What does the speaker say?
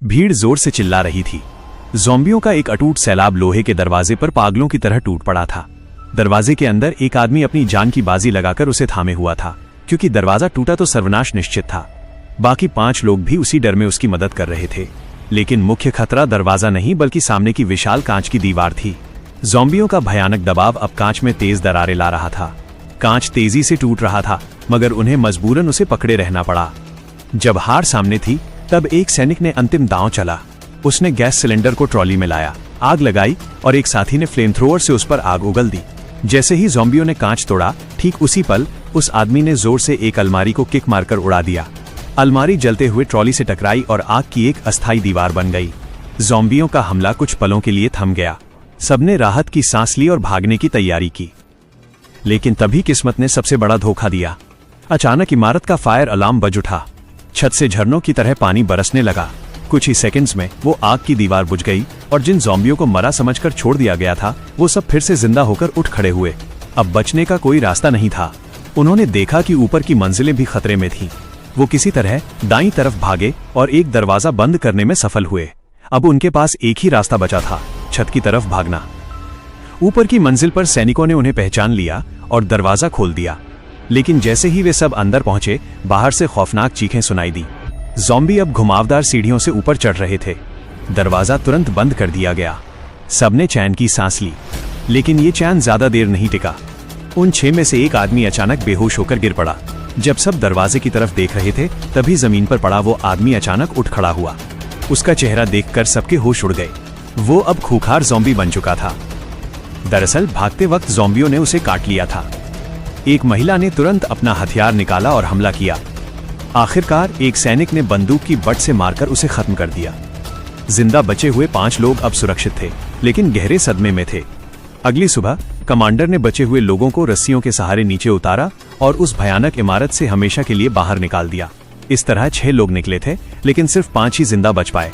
भीड़ जोर से चिल्ला रही थी। ज़ॉम्बियों का एक अटूट सैलाब लोहे के दरवाजे पर पागलों की तरह टूट पड़ा था। दरवाजे के अंदर एक आदमी अपनी जान की बाजी लगाकर उसे थामे हुआ था, क्योंकि दरवाजा टूटा तो सर्वनाश निश्चित था। बाकी 5 लोग भी उसी डर में उसकी मदद कर रहे थे। लेकिन मुख्य खतरा दरवाजा नहीं बल्कि सामने की विशाल कांच की दीवार थी। ज़ॉम्बियों का भयानक दबाव अब कांच में तेज दरारें ला रहा था। कांच तेजी से टूट रहा था, मगर उन्हें मजबूरन उसे पकड़े रहना पड़ा। जब हार सामने थी, तब एक सैनिक ने अंतिम दांव चला। उसने गैस सिलेंडर को ट्रॉली में लाया, आग लगाई और एक साथी ने फ्लेम थ्रोअर से उस पर आग उगल दी। जैसे ही ज़ॉम्बियों ने कांच तोड़ा, ठीक उसी पल उस आदमी ने जोर से एक अलमारी को किक मारकर उड़ा दिया। अलमारी जलते हुए ट्रॉली से टकराई और आग की एक अस्थायी दीवार बन गई। ज़ॉम्बियों का हमला कुछ पलों के लिए थम गया। सबने राहत की सांस ली और भागने की तैयारी की। लेकिन तभी किस्मत ने सबसे बड़ा धोखा दिया। अचानक इमारत का फायर अलार्म बज उठा। छत से झरनों की तरह पानी बरसने लगा। कुछ ही सेकंड्स में वो आग की दीवार बुझ गई और जिन ज़ॉम्बियों को मरा समझकर छोड़ दिया गया था, वो सब फिर से जिंदा होकर उठ खड़े हुए। अब बचने का कोई रास्ता नहीं था। उन्होंने देखा कि ऊपर की मंजिलें भी खतरे में थीं। वो किसी तरह दाईं तरफ भागे और एक दरवाजा बंद करने में सफल हुए। अब उनके पास एक ही रास्ता बचा था, छत की तरफ भागना। ऊपर की मंजिल पर सैनिकों ने उन्हें पहचान लिया और दरवाजा खोल दिया। लेकिन जैसे ही वे सब अंदर पहुंचे, बाहर से खौफनाक चीखें सुनाई दी। ज़ॉम्बी अब घुमावदार सीढ़ियों से ऊपर चढ़ रहे थे। दरवाजा तुरंत बंद कर दिया गया। सबने चैन की सांस ली, लेकिन ये चैन ज्यादा देर नहीं टिका। उन 6 में से एक आदमी अचानक बेहोश होकर गिर पड़ा। जब सब दरवाजे की तरफ देख रहे थे, तभी जमीन पर पड़ा वो आदमी अचानक उठ खड़ा हुआ। उसका चेहरा देखकर सबके होश उड़ गए। वो अब खूंखार ज़ॉम्बी बन चुका था। दरअसल भागते वक्त ज़ॉम्बियों ने उसे काट लिया था। एक महिला ने तुरंत अपना हथियार निकाला और हमला किया। आखिरकार एक सैनिक ने बंदूक की बट से मारकर उसे खत्म कर दिया। जिंदा बचे हुए 5 लोग अब सुरक्षित थे, लेकिन गहरे सदमे में थे। अगली सुबह कमांडर ने बचे हुए लोगों को रस्सियों के सहारे नीचे उतारा और उस भयानक इमारत से हमेशा के लिए बाहर निकाल दिया। इस तरह 6 लोग निकले थे, लेकिन सिर्फ 5 ही जिंदा बच पाए।